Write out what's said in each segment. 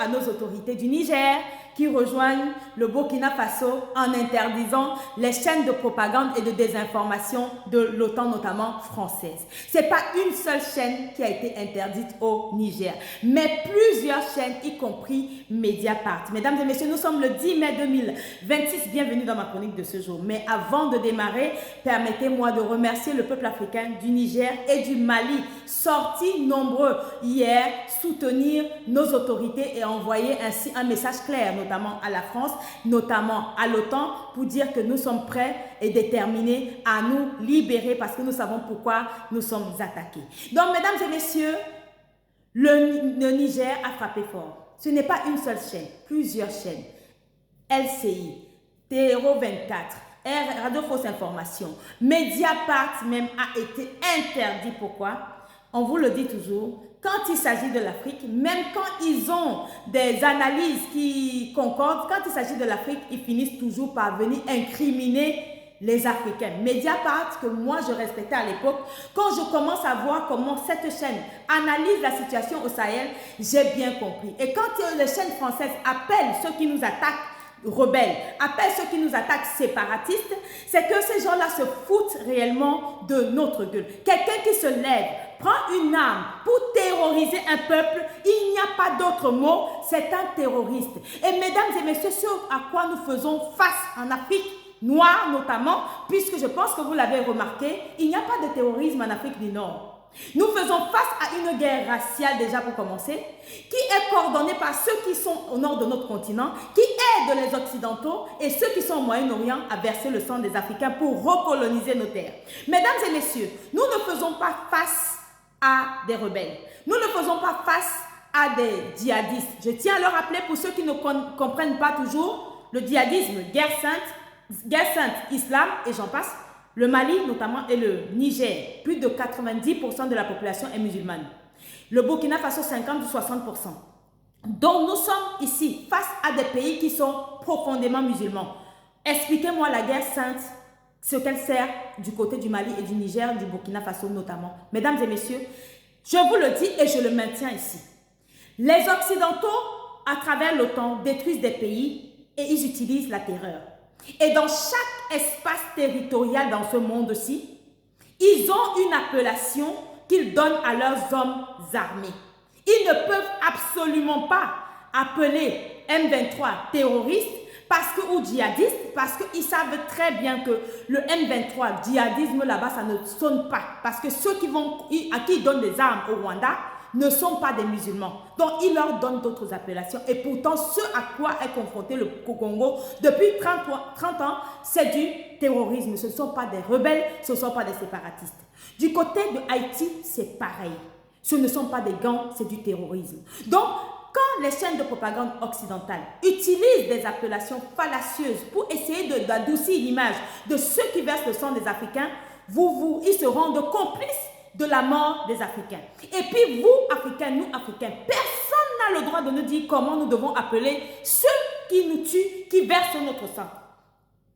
à nos autorités du Niger qui rejoignent le Burkina Faso en interdisant les chaînes de propagande et de désinformation de l'OTAN, notamment française. Ce n'est pas une seule chaîne qui a été interdite au Niger, mais plusieurs chaînes, y compris Mediapart. Mesdames et messieurs, nous sommes le 10 mai 2026. Bienvenue dans ma chronique de ce jour. Mais avant de démarrer, permettez-moi de remercier le peuple africain du Niger et du Mali, sortis nombreux hier, soutenir nos autorités et envoyer ainsi un message clair, notamment à la France, notamment à l'OTAN, pour dire que nous sommes prêts et déterminés à nous libérer parce que nous savons pourquoi nous sommes attaqués. Donc, mesdames et messieurs, le Niger a frappé fort. Ce n'est pas une seule chaîne, plusieurs chaînes. LCI, TRO 24, Radio Fausse Information, Mediapart même a été interdit. Pourquoi? On vous le dit toujours, quand il s'agit de l'Afrique, même quand ils ont des analyses qui concordent, quand il s'agit de l'Afrique, ils finissent toujours par venir incriminer les Africains. Mediapart, que moi je respectais à l'époque, quand je commence à voir comment cette chaîne analyse la situation au Sahel, j'ai bien compris. Et quand les chaînes françaises appellent ceux qui nous attaquent rebelles, appellent ceux qui nous attaquent séparatistes, c'est que ces gens-là se foutent réellement de notre gueule. Quelqu'un qui se lève, prend une arme pour terroriser un peuple, il n'y a pas d'autre mot, c'est un terroriste. Et mesdames et messieurs, ce à quoi nous faisons face en Afrique noire notamment, puisque je pense que vous l'avez remarqué, il n'y a pas de terrorisme en Afrique du Nord. Nous faisons face à une guerre raciale déjà pour commencer, qui est coordonnée par ceux qui sont au nord de notre continent, qui aident les Occidentaux et ceux qui sont au Moyen-Orient à verser le sang des Africains pour recoloniser nos terres. Mesdames et messieurs, nous ne faisons pas face à des rebelles. Nous ne faisons pas face à des djihadistes. Je tiens à le rappeler pour ceux qui ne comprennent pas toujours le djihadisme, guerre sainte, islam et j'en passe. Le Mali notamment et le Niger, plus de 90% de la population est musulmane. Le Burkina Faso, 50 ou 60%. Donc nous sommes ici face à des pays qui sont profondément musulmans. Expliquez-moi la guerre sainte, ce qu'elle sert du côté du Mali et du Niger, du Burkina Faso notamment. Mesdames et messieurs, je vous le dis et je le maintiens ici. Les Occidentaux, à travers l'OTAN, détruisent des pays et ils utilisent la terreur. Et dans chaque espace territorial dans ce monde-ci, ils ont une appellation qu'ils donnent à leurs hommes armés. Ils ne peuvent absolument pas appeler M23 terroriste ou djihadiste parce qu'ils savent très bien que le M23, djihadisme là-bas, ça ne sonne pas. Parce que ceux à qui ils donnent des armes au Rwanda ne sont pas des musulmans. Donc, ils leur donnent d'autres appellations. Et pourtant, ce à quoi est confronté le Congo depuis 30 ans, c'est du terrorisme. Ce ne sont pas des rebelles, ce ne sont pas des séparatistes. Du côté de Haïti, c'est pareil. Ce ne sont pas des gangs, c'est du terrorisme. Donc, quand les chaînes de propagande occidentales utilisent des appellations fallacieuses pour essayer d'adoucir l'image de ceux qui versent le sang des Africains, ils se rendent complices de la mort des Africains. Et puis vous, Africains, nous, Africains, personne n'a le droit de nous dire comment nous devons appeler ceux qui nous tuent, qui versent notre sang.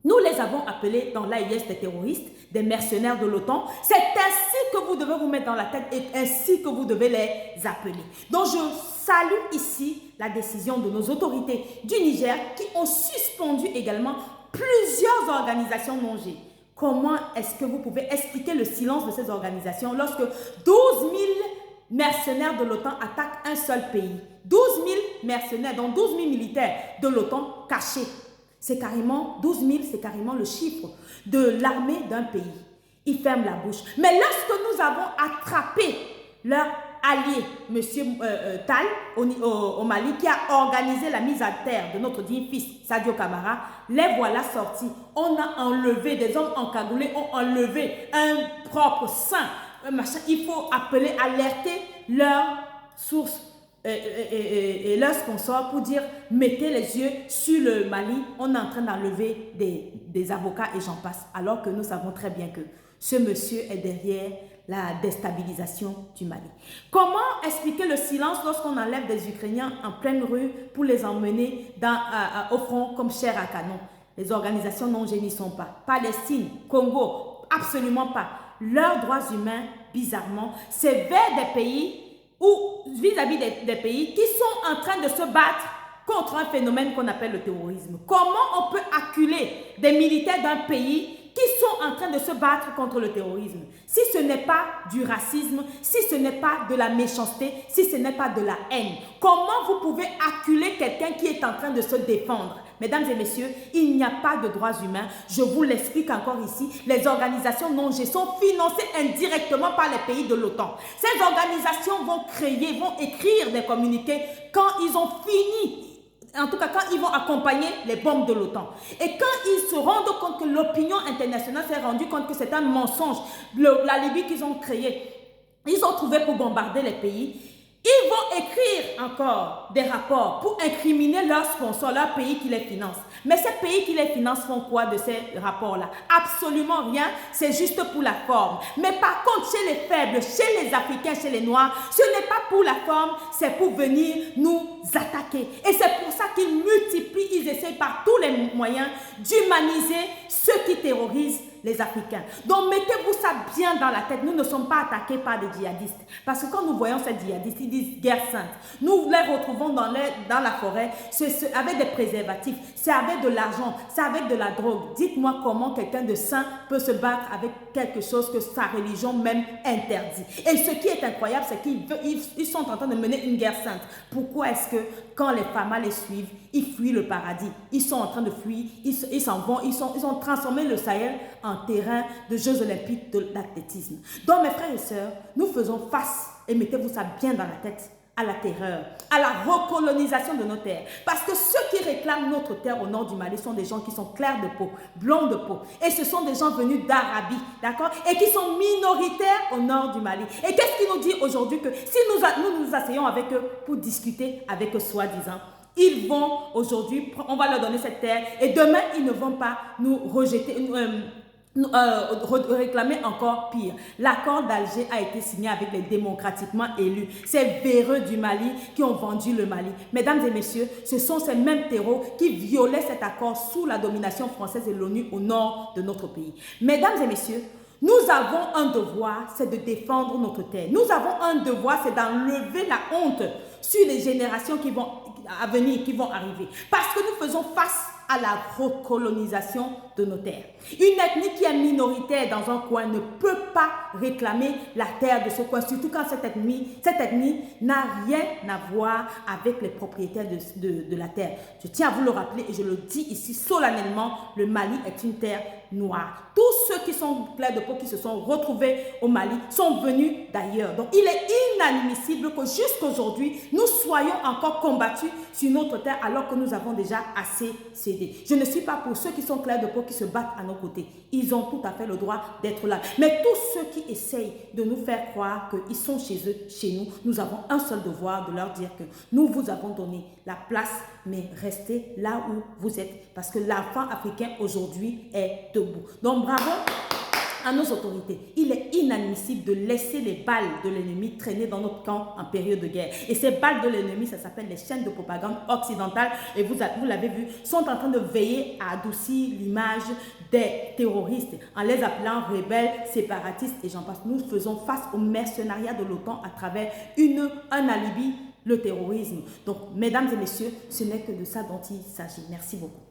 Nous les avons appelés dans l'AIS des terroristes, des mercenaires de l'OTAN. C'est ainsi que vous devez vous mettre dans la tête et ainsi que vous devez les appeler. Donc je salue ici la décision de nos autorités du Niger qui ont suspendu également plusieurs organisations non-G. Comment est-ce que vous pouvez expliquer le silence de ces organisations lorsque 12 000 mercenaires de l'OTAN attaquent un seul pays? 12 000 mercenaires, donc 12 000 militaires de l'OTAN cachés. C'est carrément, 12 000, c'est carrément le chiffre de l'armée d'un pays. Ils ferment la bouche. Mais lorsque nous avons attrapé leur allié, M. Tal, au Mali, qui a organisé la mise à terre de notre digne fils, Sadio Kamara, les voilà sortis. On a enlevé, des hommes encagoulés ont enlevé un propre sang. Il faut appeler, alerter leurs sources et leurs sponsors pour dire mettez les yeux sur le Mali, on est en train d'enlever des avocats et j'en passe, alors que nous savons très bien que ce monsieur est derrière la déstabilisation du Mali. Comment expliquer le silence lorsqu'on enlève des Ukrainiens en pleine rue pour les emmener au front comme chair à canon? Les organisations non n'y sont pas. Palestine, Congo, absolument pas. Leurs droits humains, bizarrement, c'est vers des pays ou vis-à-vis des pays qui sont en train de se battre contre un phénomène qu'on appelle le terrorisme. Comment on peut acculer des militaires d'un pays qui sont en train de se battre contre le terrorisme? Si ce n'est pas du racisme, si ce n'est pas de la méchanceté, si ce n'est pas de la haine, comment vous pouvez acculer quelqu'un qui est en train de se défendre? Mesdames et messieurs, il n'y a pas de droits humains. Je vous l'explique encore ici. Les organisations non G sont financées indirectement par les pays de l'OTAN. Ces organisations vont créer, vont écrire des communiqués quand ils ont fini. En tout cas, quand ils vont accompagner les bombes de l'OTAN. Et quand ils se rendent compte que l'opinion internationale s'est rendue compte que c'est un mensonge, la Libye qu'ils ont créée, ils ont trouvé pour bombarder les pays, ils vont écrire encore des rapports pour incriminer leurs sponsors, leurs pays qui les financent. Mais ces pays qui les financent font quoi de ces rapports-là? Absolument rien, c'est juste pour la forme. Mais par contre, chez les faibles, chez les Africains, chez les Noirs, ce n'est pas pour la forme, c'est pour venir nous attaquer. Et c'est pour ça qu'ils multiplient, ils essayent par tous les moyens d'humaniser ceux qui terrorisent les Africains. Donc mettez-vous ça bien dans la tête. Nous ne sommes pas attaqués par des djihadistes. Parce que quand nous voyons ces djihadistes, ils disent guerre sainte. Nous les retrouvons dans la forêt avec des préservatifs. C'est avec de l'argent, c'est avec de la drogue. Dites-moi comment quelqu'un de saint peut se battre avec quelque chose que sa religion même interdit. Et ce qui est incroyable, c'est qu'ils sont en train de mener une guerre sainte. Pourquoi est-ce que quand les Famas les suivent, ils fuient le paradis? Ils sont en train de fuir, ils s'en vont, ils ont transformé le Sahel en terrain de Jeux olympiques de l'athlétisme. Donc mes frères et sœurs, nous faisons face, et mettez-vous ça bien dans la tête, à la terreur, à la recolonisation de nos terres. Parce que ceux qui réclament notre terre au nord du Mali sont des gens qui sont clairs de peau, blancs de peau. Et ce sont des gens venus d'Arabie, d'accord? Et qui sont minoritaires au nord du Mali. Et qu'est-ce qui nous dit aujourd'hui? Que si nous asseyons avec eux pour discuter avec eux soi-disant, ils vont aujourd'hui, on va leur donner cette terre et demain, ils ne vont pas nous rejeter, réclamer encore pire. L'accord d'Alger a été signé avec les démocratiquement élus. Ces véreux du Mali qui ont vendu le Mali. Mesdames et messieurs, ce sont ces mêmes terreaux qui violaient cet accord sous la domination française et l'ONU au nord de notre pays. Mesdames et messieurs, nous avons un devoir, c'est de défendre notre terre. Nous avons un devoir, c'est d'enlever la honte sur les générations qui vont à venir, qui vont arriver. Parce que nous faisons face à la recolonisation de nos terres. Une ethnie qui est minoritaire dans un coin ne peut pas réclamer la terre de ce coin, surtout quand cette ethnie n'a rien à voir avec les propriétaires de la terre. Je tiens à vous le rappeler et je le dis ici solennellement, le Mali est une terre noire. Tous ceux qui sont clairs de peau, qui se sont retrouvés au Mali, sont venus d'ailleurs. Donc il est inadmissible que jusqu'aujourd'hui, nous soyons encore combattus sur notre terre alors que nous avons déjà assez cédé. Je ne suis pas pour ceux qui sont clairs de peau qui se battent à nos côtés. Ils ont tout à fait le droit d'être là. Mais tous ceux qui essayent de nous faire croire qu'ils sont chez eux, chez nous, nous avons un seul devoir de leur dire que nous vous avons donné la place, mais restez là où vous êtes. Parce que l'enfant africain aujourd'hui est debout. Donc bravo à nos autorités. Il est inadmissible de laisser les balles de l'ennemi traîner dans notre camp en période de guerre. Et ces balles de l'ennemi, ça s'appelle les chaînes de propagande occidentales. Et vous l'avez vu, sont en train de veiller à adoucir l'image des terroristes en les appelant rebelles, séparatistes et j'en passe. Nous faisons face au mercenariat de l'OTAN à travers un alibi, le terrorisme. Donc, mesdames et messieurs, ce n'est que de ça dont il s'agit. Merci beaucoup.